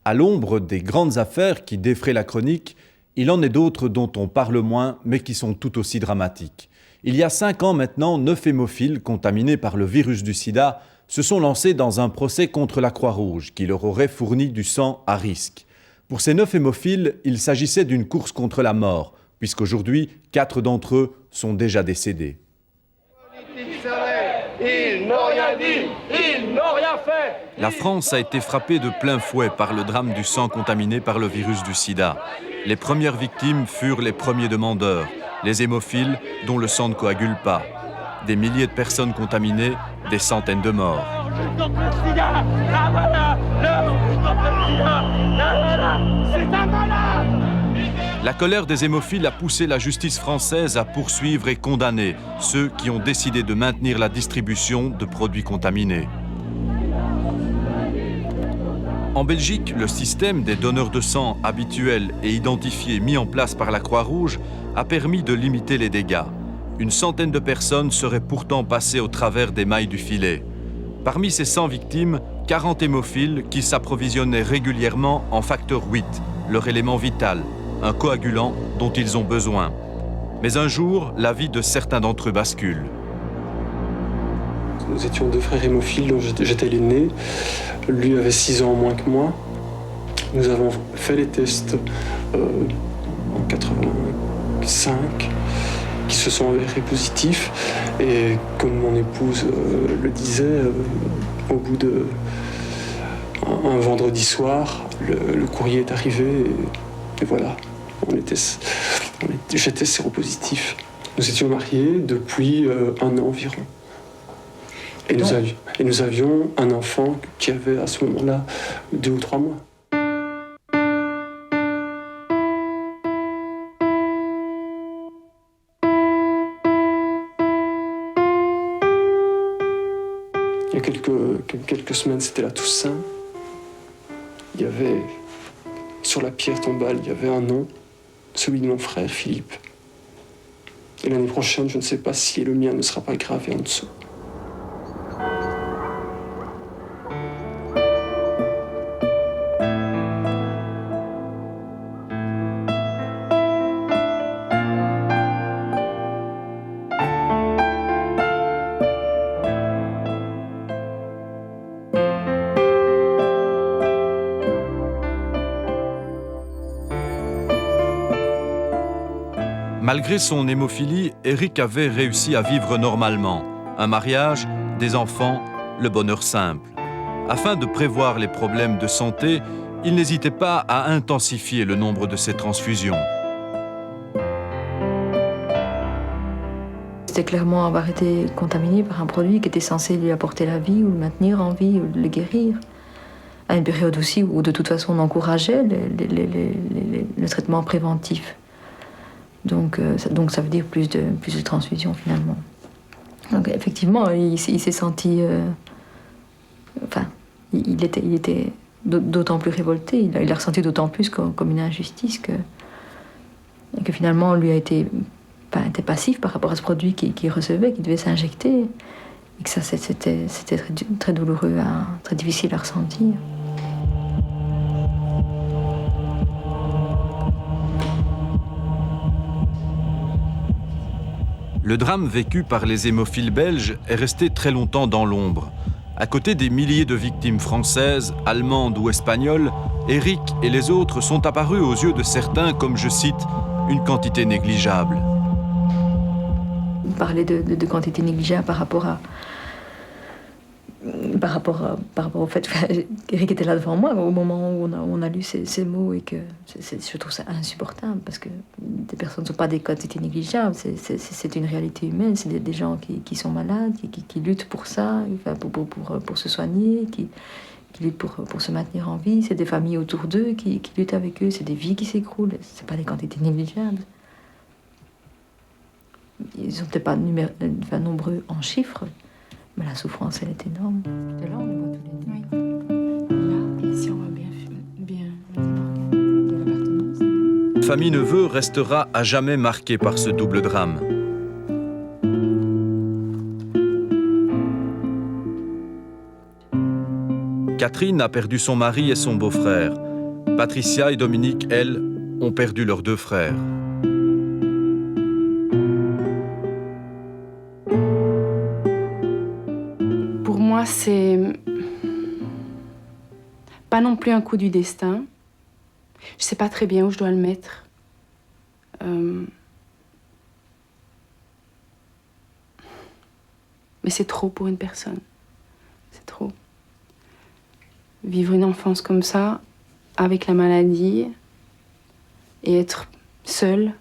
À l'ombre des grandes affaires qui défraient la chronique, il en est d'autres dont on parle moins, mais qui sont tout aussi dramatiques. Il y a 5 ans maintenant, 9 hémophiles contaminés par le virus du sida se sont lancés dans un procès contre la Croix-Rouge, qui leur aurait fourni du sang à risque. Pour ces 9 hémophiles, il s'agissait d'une course contre la mort, puisqu'aujourd'hui, 4 d'entre eux sont déjà décédés. Ils n'ont rien dit, ils n'ont rien fait. La France a été frappée de plein fouet par le drame du sang contaminé par le virus du sida. Les premières victimes furent les premiers demandeurs, les hémophiles dont le sang ne coagule pas. Des milliers de personnes contaminées, des centaines de morts. La colère des hémophiles a poussé la justice française à poursuivre et condamner ceux qui ont décidé de maintenir la distribution de produits contaminés. En Belgique, le système des donneurs de sang habituels et identifiés mis en place par la Croix-Rouge a permis de limiter les dégâts. Une centaine de personnes seraient pourtant passées au travers des mailles du filet. Parmi ces 100 victimes, 40 hémophiles qui s'approvisionnaient régulièrement en facteur 8, leur élément vital, un coagulant dont ils ont besoin. Mais un jour, la vie de certains d'entre eux bascule. Nous étions 2 frères hémophiles dont j'étais l'aîné. Lui avait 6 ans en moins que moi. Nous avons fait les tests en 85 qui se sont avérés positifs. Et comme mon épouse le disait, au bout de un vendredi soir, le courrier est arrivé et voilà. J'étais séropositif. Nous étions mariés depuis 1 an environ. Et nous avions un enfant qui avait à ce moment-là 2 ou 3 mois. Il y a quelques semaines, c'était la Toussaint. Il y avait, sur la pierre tombale, il y avait un nom, celui de mon frère Philippe. Et l'année prochaine, je ne sais pas si le mien ne sera pas gravé en dessous. Malgré son hémophilie, Eric avait réussi à vivre normalement. Un mariage, des enfants, le bonheur simple. Afin de prévoir les problèmes de santé, il n'hésitait pas à intensifier le nombre de ses transfusions. C'était clairement avoir été contaminé par un produit qui était censé lui apporter la vie ou le maintenir en vie ou le guérir. À une période aussi où de toute façon on encourageait le traitement préventif. Donc ça veut dire plus de transfusion finalement. Donc effectivement, il s'est senti... il était d'autant plus révolté, il a ressenti d'autant plus comme une injustice que finalement lui était passif par rapport à ce produit qu'il recevait, qu'il devait s'injecter, et que ça c'était très douloureux, très difficile à ressentir. Le drame vécu par les hémophiles belges est resté très longtemps dans l'ombre. À côté des milliers de victimes françaises, allemandes ou espagnoles, Eric et les autres sont apparus aux yeux de certains comme, je cite, une quantité négligeable. Il parlait de quantité négligeable par rapport au fait qu'Eric était là devant moi au moment où on a lu ces mots, et que je trouve ça insupportable parce que des personnes ne sont pas des quantités négligeables, c'est une réalité humaine, c'est des gens qui sont malades, qui luttent pour ça, pour se soigner, qui luttent pour se maintenir en vie, c'est des familles autour d'eux qui luttent avec eux, c'est des vies qui s'écroulent, c'est pas des quantités négligeables. Ils ne sont peut-être pas nombreux en chiffres, mais la souffrance, elle est énorme. De là, on les voit tous les deux. Là, ici, on voit bien de l'appartenance. Famille Neveu restera à jamais marquée par ce double drame. Catherine a perdu son mari et son beau-frère. Patricia et Dominique, elles, ont perdu leurs 2 frères. Pour moi, c'est pas non plus un coup du destin. Je sais pas très bien où je dois le mettre. Mais c'est trop pour une personne. C'est trop. Vivre une enfance comme ça, avec la maladie, et être seule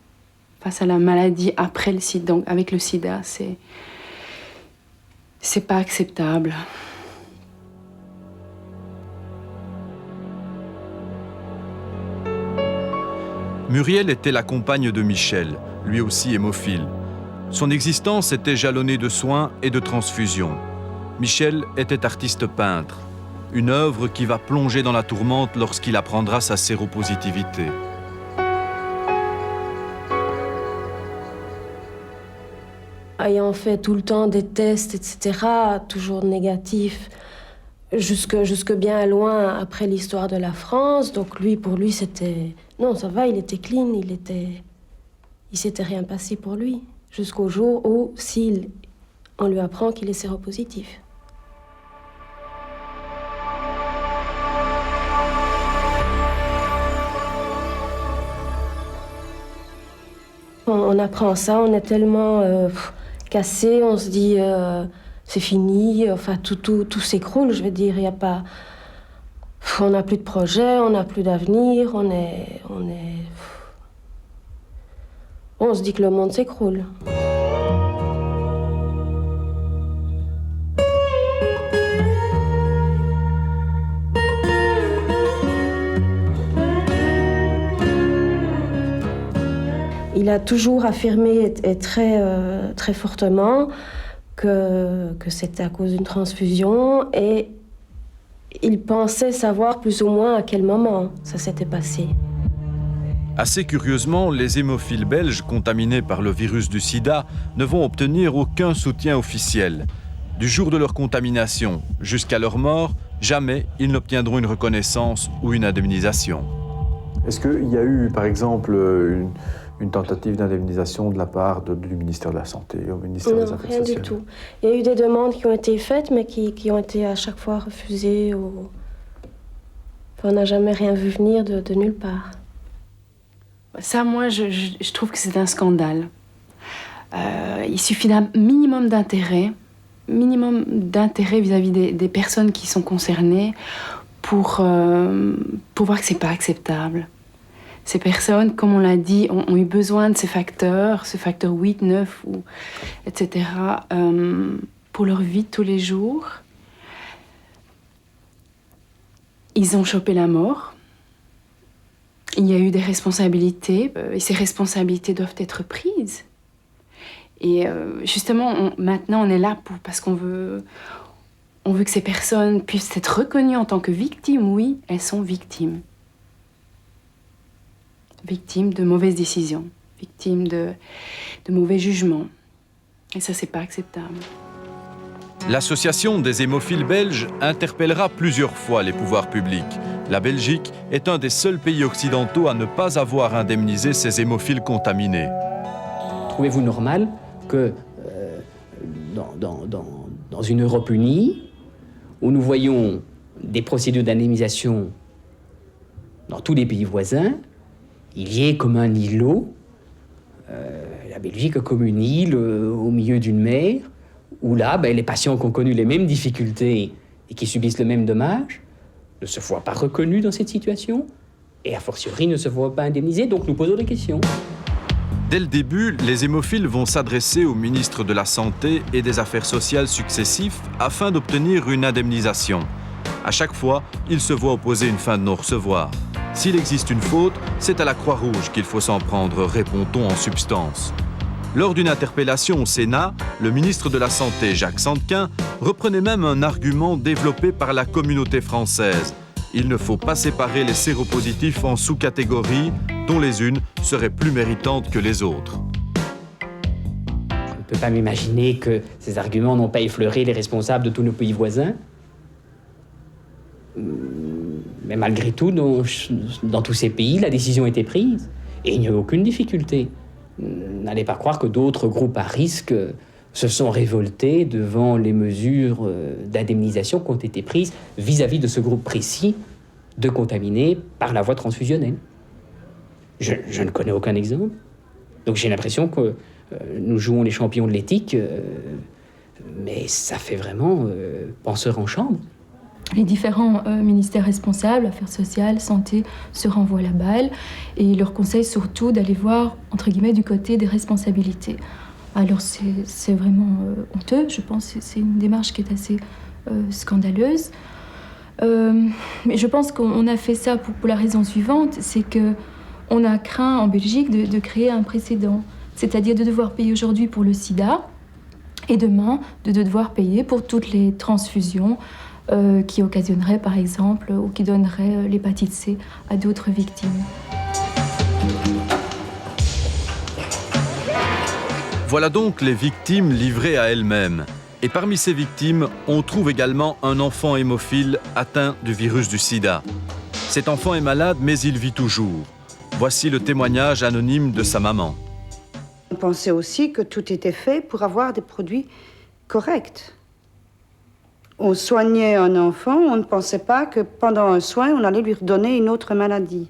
face à la maladie après le sida, donc avec le sida, c'est pas acceptable. Muriel était la compagne de Michel, lui aussi hémophile. Son existence était jalonnée de soins et de transfusions. Michel était artiste peintre, une œuvre qui va plonger dans la tourmente lorsqu'il apprendra sa séropositivité. Ayant fait tout le temps des tests, etc., toujours négatifs, jusque bien loin après l'histoire de la France. Donc pour lui, c'était... Non, ça va, il était clean, il s'était rien passé pour lui. Jusqu'au jour où, on lui apprend qu'il est séropositif. On apprend ça, on est tellement cassé, on se dit c'est fini, enfin tout s'écroule, je veux dire, il y a pas... On n'a plus de projet, on n'a plus d'avenir, on se dit que le monde s'écroule. Il a toujours affirmé et très fortement que c'était à cause d'une transfusion et il pensait savoir plus ou moins à quel moment ça s'était passé. Assez curieusement, les hémophiles belges contaminés par le virus du sida ne vont obtenir aucun soutien officiel. Du jour de leur contamination jusqu'à leur mort, jamais ils n'obtiendront une reconnaissance ou une indemnisation. Est-ce qu'il y a eu, par exemple, une tentative d'indemnisation de la part du ministère de la Santé, au ministère des Affaires sociales? Non, rien du tout. Il y a eu des demandes qui ont été faites, mais qui ont été à chaque fois refusées. On n'a jamais rien vu venir de nulle part. Ça, moi, je trouve que c'est un scandale. Il suffit d'un minimum d'intérêt vis-à-vis des personnes qui sont concernées pour voir que c'est pas acceptable. Ces personnes, comme on l'a dit, ont eu besoin de ces facteurs 8, 9, etc., pour leur vie de tous les jours. Ils ont chopé la mort. Il y a eu des responsabilités, et ces responsabilités doivent être prises. Et justement, maintenant, on est là parce qu'on veut que ces personnes puissent être reconnues en tant que victimes. Oui, elles sont victimes. Victimes de mauvaises décisions, victimes de mauvais jugements. Et ça, c'est pas acceptable. L'association des hémophiles belges interpellera plusieurs fois les pouvoirs publics. La Belgique est un des seuls pays occidentaux à ne pas avoir indemnisé ces hémophiles contaminés. Trouvez-vous normal que dans une Europe unie, où nous voyons des procédures d'indemnisation dans tous les pays voisins, il y ait comme un îlot, la Belgique comme une île au milieu d'une mer, où là, les patients qui ont connu les mêmes difficultés et qui subissent le même dommage ne se voient pas reconnus dans cette situation et a fortiori ne se voient pas indemnisés. Donc nous posons des questions. Dès le début, les hémophiles vont s'adresser au ministre de la Santé et des Affaires sociales successifs afin d'obtenir une indemnisation. À chaque fois, ils se voient opposer une fin de non-recevoir. S'il existe une faute, c'est à la Croix-Rouge qu'il faut s'en prendre, répond-on en substance. Lors d'une interpellation au Sénat, le ministre de la Santé, Jacques Sandequin, reprenait même un argument développé par la communauté française. Il ne faut pas séparer les séropositifs en sous-catégories, dont les unes seraient plus méritantes que les autres. Je ne peux pas m'imaginer que ces arguments n'ont pas effleuré les responsables de tous nos pays voisins. Mais malgré tout, dans tous ces pays, la décision a été prise et il n'y a eu aucune difficulté. N'allez pas croire que d'autres groupes à risque se sont révoltés devant les mesures d'indemnisation qui ont été prises vis-à-vis de ce groupe précis de contaminés par la voie transfusionnelle. Je ne connais aucun exemple. Donc j'ai l'impression que nous jouons les champions de l'éthique, mais ça fait vraiment penseur en chambre. Les différents ministères responsables, affaires sociales, santé, se renvoient la balle et ils leur conseillent surtout d'aller voir, entre guillemets, du côté des responsabilités. Alors c'est vraiment honteux, je pense, c'est une démarche qui est assez scandaleuse. Mais je pense qu'on a fait ça pour la raison suivante, c'est qu'on a craint en Belgique de créer un précédent, c'est-à-dire de devoir payer aujourd'hui pour le sida et demain de devoir payer pour toutes les transfusions qui occasionneraient par exemple ou qui donneraient l'hépatite C à d'autres victimes. Voilà donc les victimes livrées à elles-mêmes. Et parmi ces victimes, on trouve également un enfant hémophile atteint du virus du sida. Cet enfant est malade, mais il vit toujours. Voici le témoignage anonyme de sa maman. On pensait aussi que tout était fait pour avoir des produits corrects. On soignait un enfant, on ne pensait pas que pendant un soin, on allait lui redonner une autre maladie.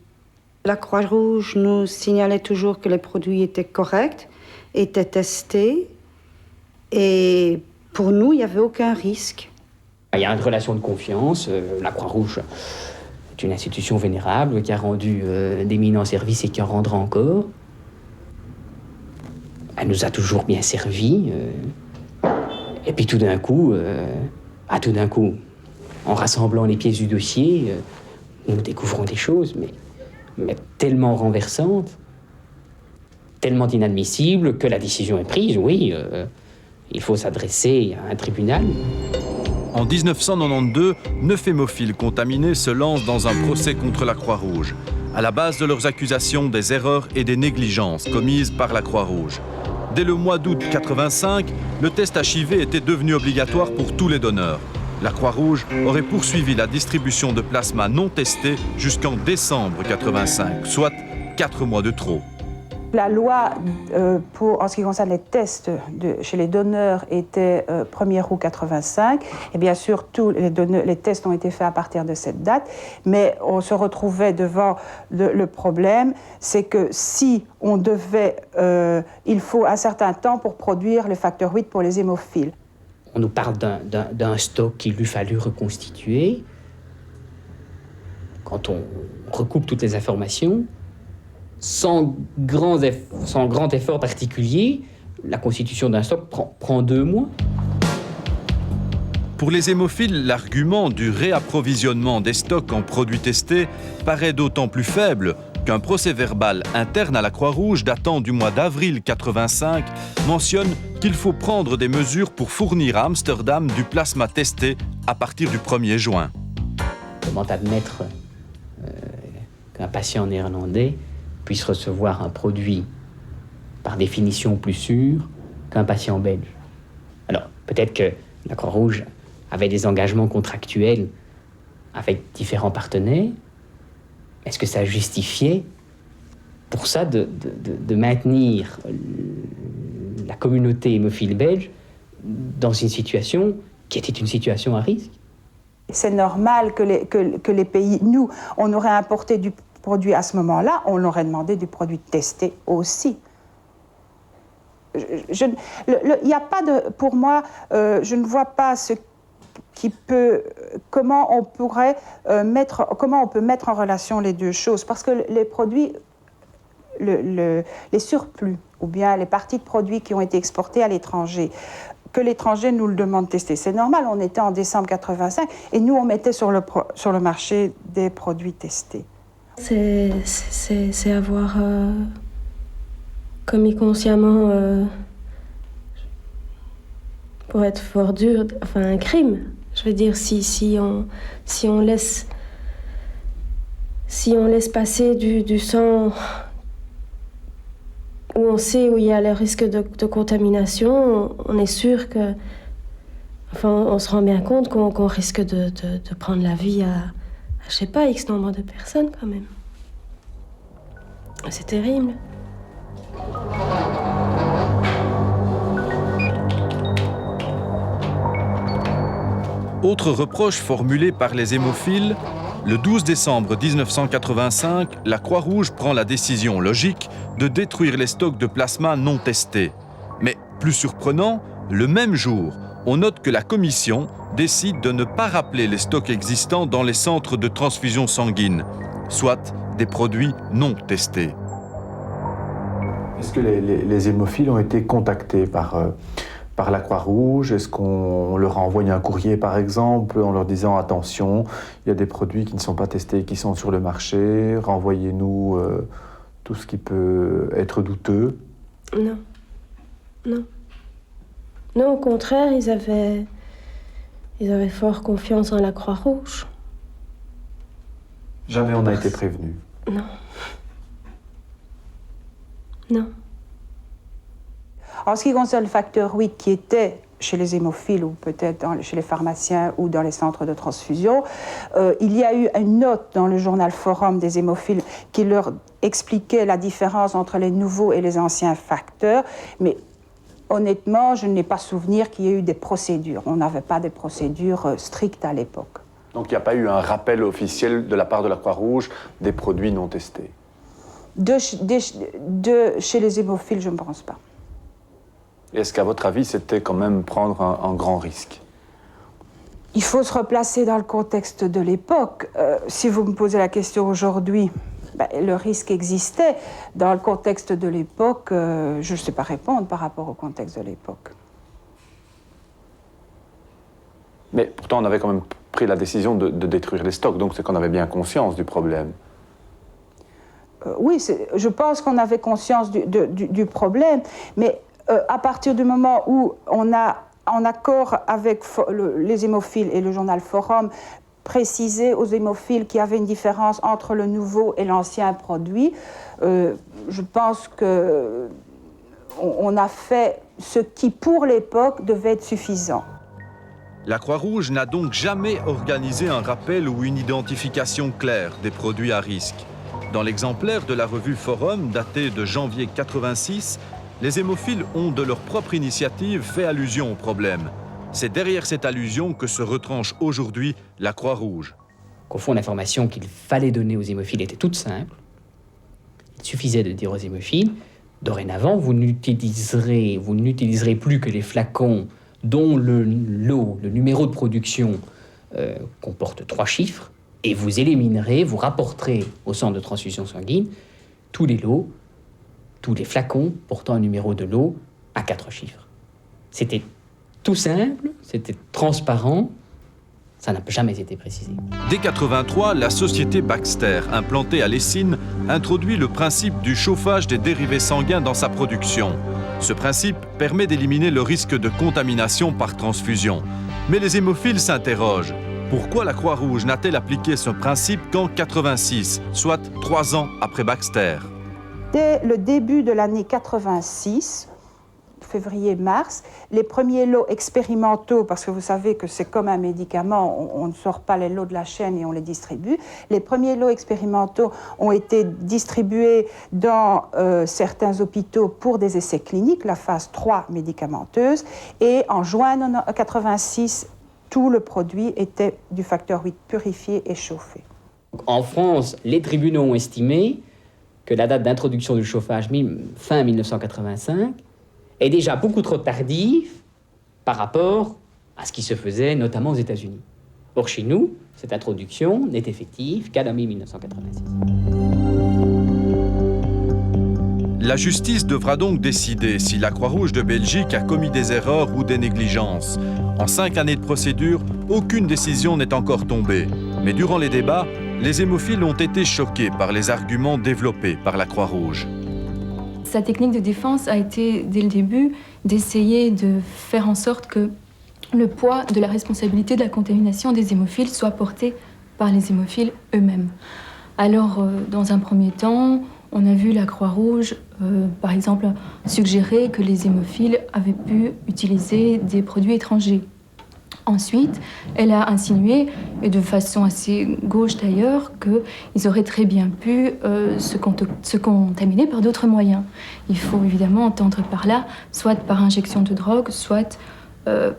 La Croix-Rouge nous signalait toujours que les produits étaient corrects, étaient testés, et pour nous, il n'y avait aucun risque. Il y a une relation de confiance. La Croix-Rouge est une institution vénérable qui a rendu d'éminents services et qui en rendra encore. Elle nous a toujours bien servi. Et puis tout d'un coup, en rassemblant les pièces du dossier, nous découvrons des choses, mais tellement renversantes, tellement inadmissibles que la décision est prise, oui. Il faut s'adresser à un tribunal. En 1992, 9 hémophiles contaminés se lancent dans un procès contre la Croix-Rouge. À la base de leurs accusations, des erreurs et des négligences commises par la Croix-Rouge. Dès le mois d'août 1985, le test HIV était devenu obligatoire pour tous les donneurs. La Croix-Rouge aurait poursuivi la distribution de plasma non testé jusqu'en décembre 1985, soit 4 mois de trop. La loi en ce qui concerne les tests chez les donneurs était 1er août 1985. Et bien sûr, tous les tests ont été faits à partir de cette date. Mais on se retrouvait devant le problème, c'est que si on devait... il faut un certain temps pour produire le facteur 8 pour les hémophiles. On nous parle d'un stock qu'il lui fallut reconstituer. Quand on recoupe toutes les informations, sans grand effort particulier, la constitution d'un stock prend 2 mois. Pour les hémophiles, l'argument du réapprovisionnement des stocks en produits testés paraît d'autant plus faible qu'un procès-verbal interne à la Croix-Rouge datant du mois d'avril 1985 mentionne qu'il faut prendre des mesures pour fournir à Amsterdam du plasma testé à partir du 1er juin. Comment admettre qu'un patient néerlandais puisse recevoir un produit par définition plus sûr qu'un patient belge. Alors, peut-être que la Croix-Rouge avait des engagements contractuels avec différents partenaires. Est-ce que ça justifiait pour ça de maintenir la communauté hémophile belge dans une situation qui était une situation à risque? C'est normal que les pays... Nous, on aurait importé du produit à ce moment-là, on aurait demandé du produit testé aussi. Il n'y a pas de... Pour moi, je ne vois pas ce qui peut... Comment on peut mettre en relation les deux choses. Parce que les produits, les surplus, ou bien les parties de produits qui ont été exportés à l'étranger, que l'étranger nous le demande de tester. C'est normal, on était en décembre 1985, et nous, on mettait sur le marché des produits testés. C'est avoir commis consciemment, pour être fort dur, enfin un crime. Je veux dire, si on laisse passer du sang où on sait où il y a le risque de contamination, on est sûr que, enfin, on se rend bien compte qu'on risque de prendre la vie à je sais pas, X nombre de personnes quand même. C'est terrible. Autre reproche formulé par les hémophiles, le 12 décembre 1985, la Croix-Rouge prend la décision logique de détruire les stocks de plasma non testés. Mais plus surprenant, le même jour, on note que la commission décide de ne pas rappeler les stocks existants dans les centres de transfusion sanguine, soit des produits non testés. Est-ce que les hémophiles ont été contactés par la Croix-Rouge? Est-ce qu'on leur a envoyé un courrier, par exemple, en leur disant « Attention, il y a des produits qui ne sont pas testés, qui sont sur le marché, renvoyez-nous tout ce qui peut être douteux ». Non. Non. Non, au contraire, ils avaient fort confiance en la Croix-Rouge. Jamais on n'a été prévenu. Non. Non. En ce qui concerne le facteur 8 qui était chez les hémophiles ou peut-être chez les pharmaciens ou dans les centres de transfusion, il y a eu une note dans le journal Forum des hémophiles qui leur expliquait la différence entre les nouveaux et les anciens facteurs, mais honnêtement, je n'ai pas souvenir qu'il y ait eu des procédures. On n'avait pas des procédures strictes à l'époque. Donc il n'y a pas eu un rappel officiel de la part de la Croix-Rouge des produits non testés? Chez les hémophiles, je ne pense pas. Est-ce qu'à votre avis, c'était quand même prendre un grand risque? Il faut se replacer dans le contexte de l'époque. Si vous me posez la question aujourd'hui, le risque existait. Dans le contexte de l'époque, je ne sais pas répondre par rapport au contexte de l'époque. Mais pourtant, on avait quand même pris la décision de détruire les stocks, donc c'est qu'on avait bien conscience du problème. Oui, je pense qu'on avait conscience du problème, mais à partir du moment où on a, en accord avec les hémophiles et le journal Forum, précisé aux hémophiles qu'il y avait une différence entre le nouveau et l'ancien produit, je pense qu'on a fait ce qui, pour l'époque, devait être suffisant. La Croix-Rouge n'a donc jamais organisé un rappel ou une identification claire des produits à risque. Dans l'exemplaire de la revue Forum, daté de janvier 86, les hémophiles ont de leur propre initiative fait allusion au problème. C'est derrière cette allusion que se retranche aujourd'hui la Croix-Rouge. Au fond, l'information qu'il fallait donner aux hémophiles était toute simple. Il suffisait de dire aux hémophiles, dorénavant, vous n'utiliserez plus que les flacons dont le numéro de production comporte 3 chiffres, et vous éliminerez, vous rapporterez au centre de transfusion sanguine tous les lots, tous les flacons portant un numéro de lot à 4 chiffres. C'était tout simple, c'était transparent, ça n'a jamais été précisé. Dès 1983, la société Baxter, implantée à Lessines, introduit le principe du chauffage des dérivés sanguins dans sa production. Ce principe permet d'éliminer le risque de contamination par transfusion. Mais les hémophiles s'interrogent. Pourquoi la Croix-Rouge n'a-t-elle appliqué ce principe qu'en 1986, soit 3 ans après Baxter? Dès le début de l'année 86, février-mars, les premiers lots expérimentaux, parce que vous savez que c'est comme un médicament, on ne sort pas les lots de la chaîne et on les distribue, les premiers lots expérimentaux ont été distribués dans certains hôpitaux pour des essais cliniques, la phase 3 médicamenteuse, et en juin 1986, tout le produit était du facteur 8 purifié et chauffé. En France, les tribunaux ont estimé que la date d'introduction du chauffage, fin 1985, est déjà beaucoup trop tardive par rapport à ce qui se faisait notamment aux États-Unis. Or, chez nous, cette introduction n'est effective qu'à la mi-1986. La justice devra donc décider si la Croix-Rouge de Belgique a commis des erreurs ou des négligences. En 5 années de procédure, aucune décision n'est encore tombée. Mais durant les débats, les hémophiles ont été choqués par les arguments développés par la Croix-Rouge. Sa technique de défense a été, dès le début, d'essayer de faire en sorte que le poids de la responsabilité de la contamination des hémophiles soit porté par les hémophiles eux-mêmes. Alors, dans un premier temps, on a vu la Croix-Rouge, par exemple, suggérer que les hémophiles avaient pu utiliser des produits étrangers. Ensuite, elle a insinué, et de façon assez gauche d'ailleurs, qu'ils auraient très bien pu se contaminer par d'autres moyens. Il faut évidemment entendre par là, soit par injection de drogue, soit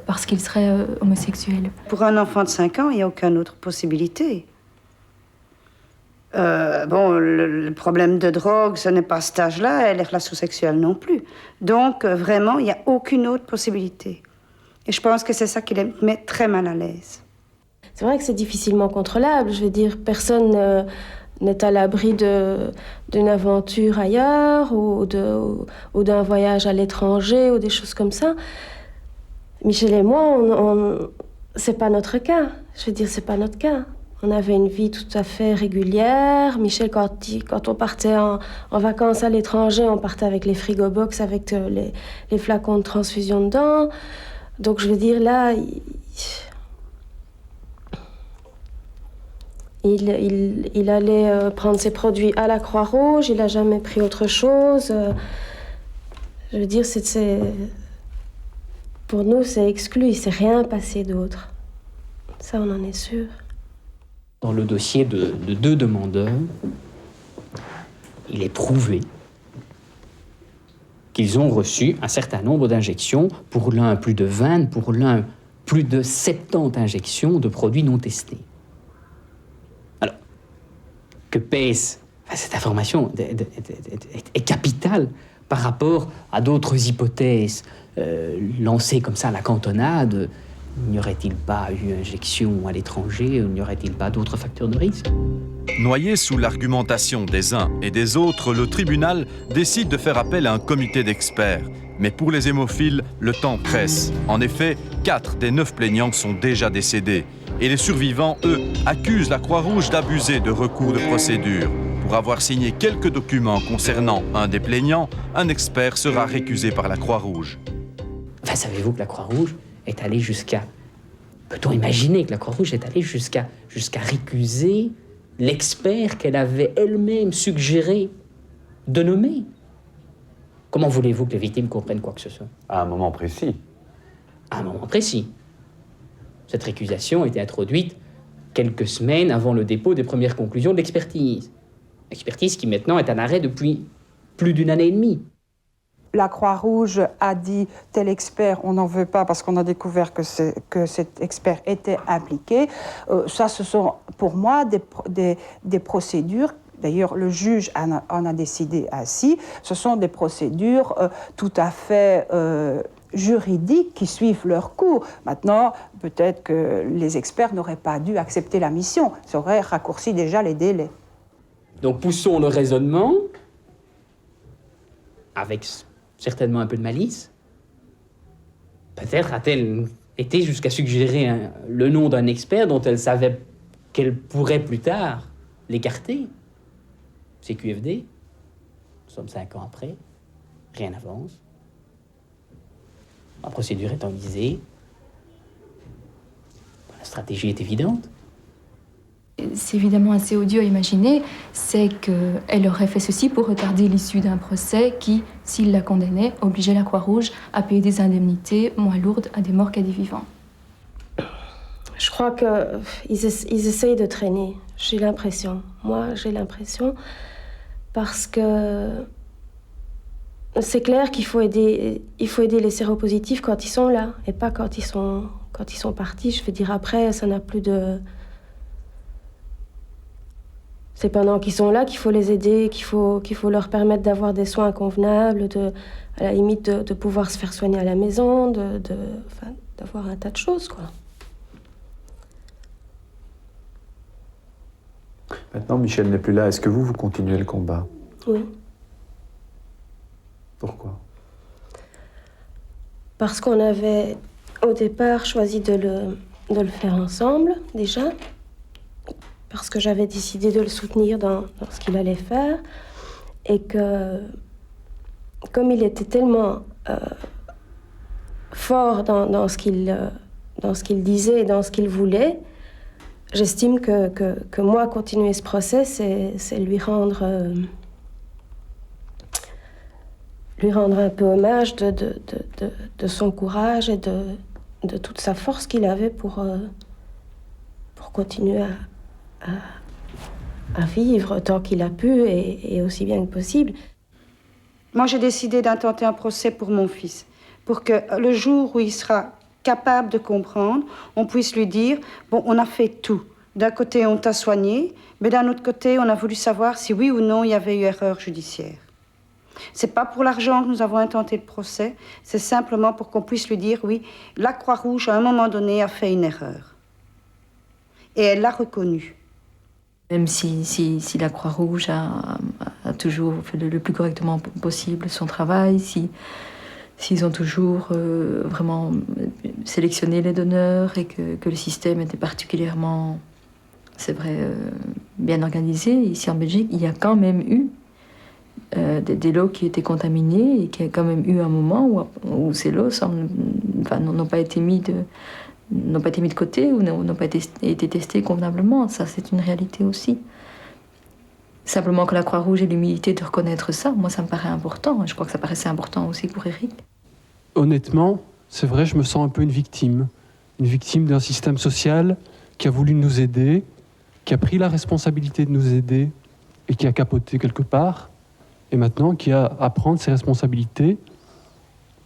parce qu'ils seraient homosexuels. Pour un enfant de 5 ans, il n'y a aucune autre possibilité. Le problème de drogue, ce n'est pas cet âge-là, et les relations sexuelles non plus. Donc, vraiment, il n'y a aucune autre possibilité. Et je pense que c'est ça qui les met très mal à l'aise. C'est vrai que c'est difficilement contrôlable. Je veux dire, personne n'est à l'abri d'une aventure ailleurs ou d'un voyage à l'étranger ou des choses comme ça. Michel et moi, c'est pas notre cas. Je veux dire, c'est pas notre cas. On avait une vie tout à fait régulière. Michel, quand on partait en vacances à l'étranger, on partait avec les frigo-box, avec les flacons de transfusion dedans. Donc, je veux dire, là, il allait prendre ses produits à la Croix-Rouge. Il n'a jamais pris autre chose. Je veux dire, pour nous, c'est exclu. Il ne s'est rien passé d'autre. Ça, on en est sûr. Dans le dossier de 2 demandeurs, il est prouvé qu'ils ont reçu un certain nombre d'injections, pour l'un plus de 20, pour l'un plus de 70 injections de produits non testés. Alors, que pèse cette information est capitale par rapport à d'autres hypothèses lancées comme ça à la cantonade. N'y aurait-il pas eu injection à l'étranger? N'y aurait-il pas d'autres facteurs de risque? Noyé sous l'argumentation des uns et des autres, le tribunal décide de faire appel à un comité d'experts. Mais pour les hémophiles, le temps presse. En effet, 4 des 9 plaignants sont déjà décédés. Et les survivants, eux, accusent la Croix-Rouge d'abuser de recours de procédure. Pour avoir signé quelques documents concernant un des plaignants, un expert sera récusé par la Croix-Rouge. Enfin, savez-vous que la Croix-Rouge est allée jusqu'à... Peut-on imaginer que la Croix-Rouge est allée jusqu'à récuser l'expert qu'elle avait elle-même suggéré de nommer? Comment voulez-vous que les victimes comprennent quoi que ce soit? À un moment précis. À un moment précis. Cette récusation a été introduite quelques semaines avant le dépôt des premières conclusions de l'expertise. Expertise qui maintenant est à l'arrêt depuis plus d'1 année et demie. La Croix-Rouge a dit tel expert, on n'en veut pas parce qu'on a découvert que cet expert était impliqué. Ça, ce sont pour moi des procédures. D'ailleurs, le juge en a décidé ainsi. Ce sont des procédures tout à fait juridiques qui suivent leur cours. Maintenant, peut-être que les experts n'auraient pas dû accepter la mission. Ça aurait raccourci déjà les délais. Donc poussons le raisonnement avec certainement un peu de malice. Peut-être a-t-elle été jusqu'à suggérer le nom d'un expert dont elle savait qu'elle pourrait plus tard l'écarter. CQFD, nous sommes 5 ans après, rien n'avance. La procédure est enlisée. La stratégie est évidente. C'est évidemment assez odieux à imaginer, c'est qu'elle aurait fait ceci pour retarder l'issue d'un procès qui, s'il la condamnait, obligeait la Croix-Rouge à payer des indemnités moins lourdes à des morts qu'à des vivants. Je crois qu'ils essayent de traîner, j'ai l'impression. Moi, j'ai l'impression, parce que c'est clair qu'il faut aider les séropositifs quand ils sont là, et pas quand ils sont partis. Je veux dire, après, ça n'a plus de... C'est pendant qu'ils sont là qu'il faut les aider, qu'il faut leur permettre d'avoir des soins convenables, à la limite de pouvoir se faire soigner à la maison, d'avoir un tas de choses, quoi. Maintenant, Michel n'est plus là. Est-ce que vous continuez le combat? Oui. Pourquoi? Parce qu'on avait, au départ, choisi de le faire ensemble, déjà. Parce que j'avais décidé de le soutenir dans ce qu'il allait faire. Et que, comme il était tellement fort dans ce qu'il disait et dans ce qu'il voulait, j'estime que moi, continuer ce procès, c'est lui rendre un peu hommage de son courage et de toute sa force qu'il avait pour continuer à vivre tant qu'il a pu et aussi bien que possible. Moi, j'ai décidé d'intenter un procès pour mon fils, pour que le jour où il sera capable de comprendre, on puisse lui dire, bon, on a fait tout. D'un côté, on t'a soigné, mais d'un autre côté, on a voulu savoir si oui ou non il y avait eu erreur judiciaire. C'est pas pour l'argent que nous avons intenté le procès, c'est simplement pour qu'on puisse lui dire, oui, la Croix-Rouge, à un moment donné, a fait une erreur. Et elle l'a reconnue. Même si la Croix-Rouge a toujours fait le plus correctement possible son travail, s'ils ont toujours vraiment sélectionné les donneurs et que le système était particulièrement, c'est vrai, bien organisé, ici en Belgique, il y a quand même eu des lots qui étaient contaminés et qu'il y a quand même eu un moment où ces lots n'ont pas été mis de côté ou n'ont pas été testés convenablement. Ça, c'est une réalité aussi. Simplement que la Croix-Rouge ait l'humilité de reconnaître ça, moi, ça me paraît important. Je crois que ça paraissait important aussi pour Eric. Honnêtement, c'est vrai, je me sens un peu une victime d'un système social qui a voulu nous aider, qui a pris la responsabilité de nous aider et qui a capoté quelque part, et maintenant qui a à prendre ses responsabilités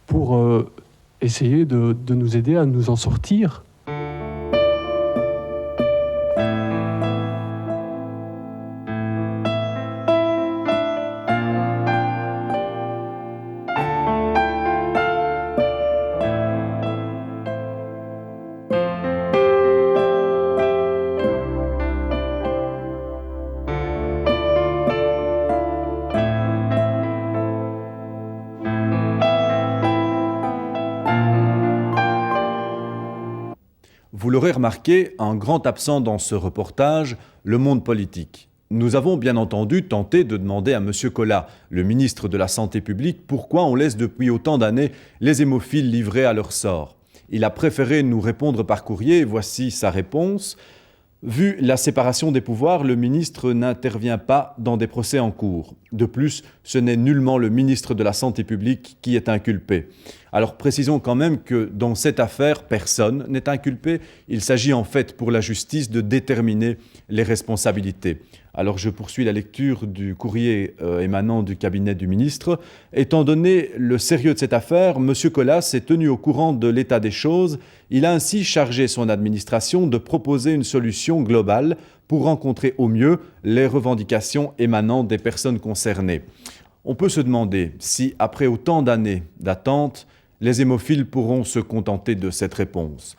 pour essayer de nous aider à nous en sortir. Vous l'aurez remarqué, un grand absent dans ce reportage, le monde politique. Nous avons bien entendu tenté de demander à M. Collat, le ministre de la Santé publique, pourquoi on laisse depuis autant d'années les hémophiles livrés à leur sort. Il a préféré nous répondre par courrier, et voici sa réponse. Vu la séparation des pouvoirs, le ministre n'intervient pas dans des procès en cours. De plus, ce n'est nullement le ministre de la Santé publique qui est inculpé. Alors précisons quand même que dans cette affaire, personne n'est inculpé. Il s'agit en fait pour la justice de déterminer les responsabilités. Alors je poursuis la lecture du courrier émanant du cabinet du ministre. Étant donné le sérieux de cette affaire, M. Collat s'est tenu au courant de l'état des choses. Il a ainsi chargé son administration de proposer une solution globale pour rencontrer au mieux les revendications émanant des personnes concernées. On peut se demander si, après autant d'années d'attente, les hémophiles pourront se contenter de cette réponse.